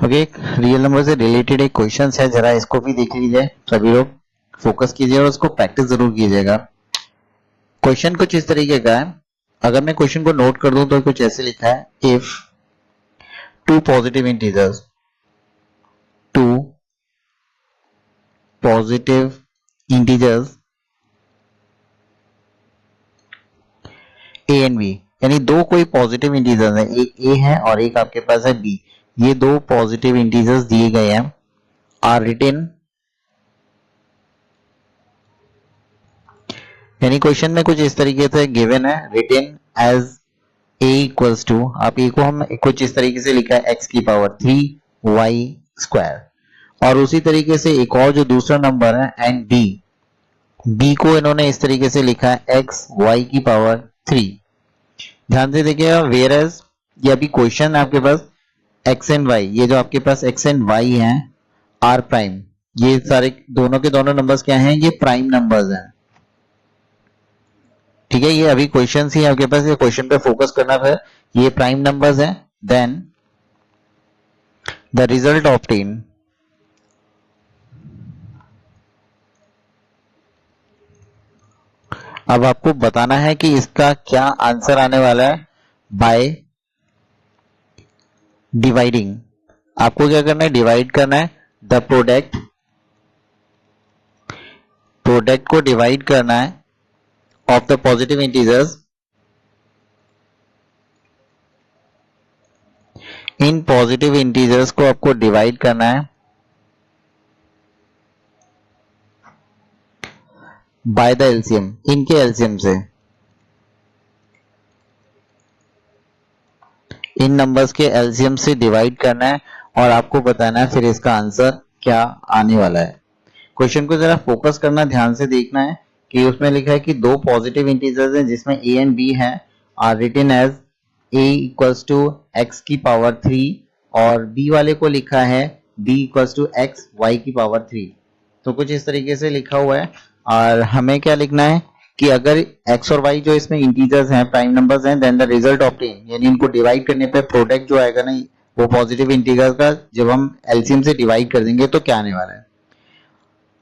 Okay, real number से related एक question है, जरा इसको भी देख लीजिए। सभी लोग फोकस कीजिए और उसको प्रैक्टिस जरूर कीजिएगा। क्वेश्चन कुछ इस तरीके का है। अगर मैं क्वेश्चन को नोट कर दूं तो कुछ ऐसे लिखा है, if two positive integers a and b, यानी दो कोई पॉजिटिव इंटीजर्स है, एक ए है और एक आपके पास है बी। ये दो पॉजिटिव इंटीजर्स दिए गए हैं, आर रिटेन, यानी क्वेश्चन में कुछ इस तरीके से गिवन है, written as a equals to, आप ए को हम कुछ इस तरीके से लिखा है एक्स की पावर 3y स्क्वायर, और उसी तरीके से एक और जो दूसरा नंबर है एंड बी को इन्होंने इस तरीके से लिखा है एक्स वाई की पावर 3। ध्यान से देखिएगा, वेयर एज ये अभी क्वेश्चन है आपके पास एक्स एंड वाई, ये जो आपके पास एक्स एंड वाई है आर प्राइम, ये सारे दोनों के दोनों नंबर्स क्या हैं, ये प्राइम नंबर्स हैं। ठीक है, ये अभी क्वेश्चन ही आपके पास, ये क्वेश्चन पे फोकस करना है, ये प्राइम नंबर्स हैं। देन द रिजल्ट ऑब्टेन, अब आपको बताना है कि इसका क्या आंसर आने वाला है बाय डिवाइडिंग। आपको क्या करना है, डिवाइड करना है द प्रोडक्ट को डिवाइड करना है of the positive integers in positive integers को आपको डिवाइड करना है बाय द एलसीएम, इनके एलसीएम से, इन नंबर्स के एलसीएम से डिवाइड करना है और आपको बताना है फिर इसका आंसर क्या आने वाला है। क्वेश्चन को जरा फोकस करना, ध्यान से देखना है कि उसमें लिखा है कि दो पॉजिटिव इंटीजर्स हैं जिसमें ए एंड बी है, are written as a equals to x की पावर 3 और बी वाले को लिखा है b equals to x y की पावर 3। तो कुछ इस तरीके से लिखा हुआ है और हमें क्या लिखना है कि अगर x और y जो इसमें इंटीजर्स हैं, प्राइम नंबर्स हैं, देन द रिजल्ट ऑब्टेन, यानी इनको डिवाइड करने पे प्रोडक्ट जो आएगा ना वो पॉजिटिव इंटीजर्स का, जब हम एलसीएम से डिवाइड कर देंगे तो क्या आने वाला है।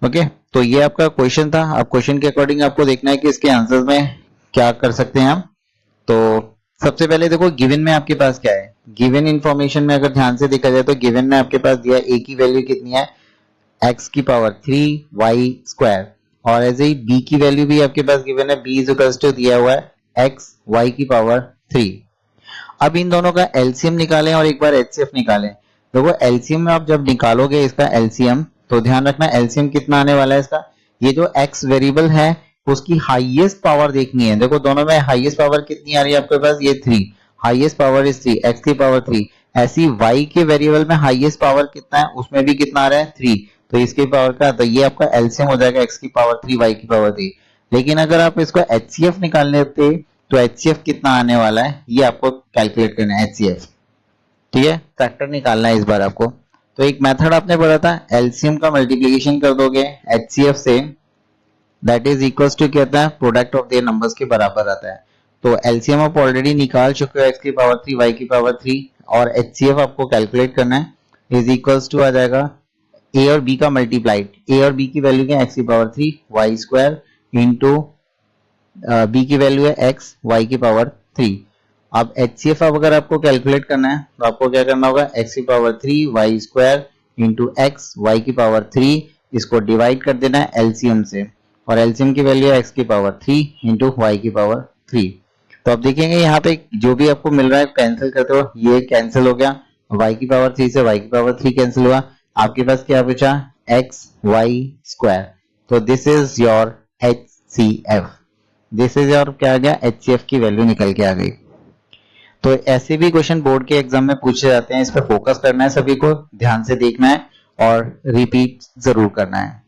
ओके, तो ये आपका क्वेश्चन था। अब क्वेश्चन के अकॉर्डिंग आपको देखना है कि इसके आंसर्स में क्या कर सकते हैं हम। तो सबसे पहले देखो गिवन में आपके पास क्या है, गिवन इंफॉर्मेशन में अगर ध्यान से देखा जाए तो गिवन में आपके पास दिया a की वैल्यू कितनी है, x की पावर 3y स्क्वायर, और ऐसे ही b की वैल्यू भी आपके पास गिवन है, b इज इक्वल्स टू दिया हुआ है x y की पावर 3। अब इन दोनों का एलसीएम निकालें और एक बार एचसीएफ निकालें। देखो एलसीएम में आप जब निकालोगे इसका एलसीएम, तो ध्यान रखना एलसीएम कितना आने वाला है इसका, ये जो x वेरिएबल है उसकी हाईएस्ट पावर देखनी है। देखो दोनों में हाईएस्ट पावर कितनी आ रही है आपके पास, ये 3, हाईएस्ट पावर इज 3, x की पावर 3। ऐसी y के वेरिएबल में हाईएस्ट पावर कितना है, उसमें भी कितना आ रहा है 3, तो इसकी पावर का, तो ये आपका एलसीएम हो जाएगा x की पावर 3 y की पावर 3। लेकिन अगर आप इसको एचसीएफ निकालने होते तो एचसीएफ कितना आने वाला है ये आपको कैलकुलेट करना है एचसीएफ। ठीक है, फैक्टर निकालना है इस बार आपको। तो एक मेथड आपने पढ़ा था, एलसीएम का मल्टीप्लिकेशन कर दोगे एचसीएफ से, दैट इज इक्वल्स टू क्या आता है, प्रोडक्ट ऑफ देयर नंबर्स के बराबर आता है। तो एलसीएम आप ऑलरेडी निकाल चुके हो, x की पावर 3 y की पावर 3, और एचसीएफ आपको कैलकुलेट करना है, इज इक्वल्स टू आ जाएगा a और b का मल्टीप्लाइड, a और b की वैल्यू क्या है, x की power 3 y square into b की वैल्यू है x y की पावर 3। अब एचसीएफ अगर आपको कैलकुलेट करना है तो आपको क्या करना होगा, x की power 3 y square into x y की पावर 3, इसको डिवाइड कर देना है एलसीएम से, और एलसीएम की वैल्यू है x की पावर 3 इंटू y की पावर 3। तो अब देखेंगे यहाँ पे जो भी आपको मिल रहा है कैंसिल करते हो, ये कैंसिल हो गया, y की पावर 3 से y की पावर 3 कैंसिल हुआ, आपके पास क्या बचा, x y स्क्वायर। तो this is your HCF, this is your क्या आ गया, HCF की वैल्यू निकल के आ गई। तो ऐसे भी क्वेश्चन बोर्ड के एग्जाम में पूछे जाते हैं, इस पर फोकस करना है, सभी को ध्यान से देखना है और रिपीट जरूर करना है।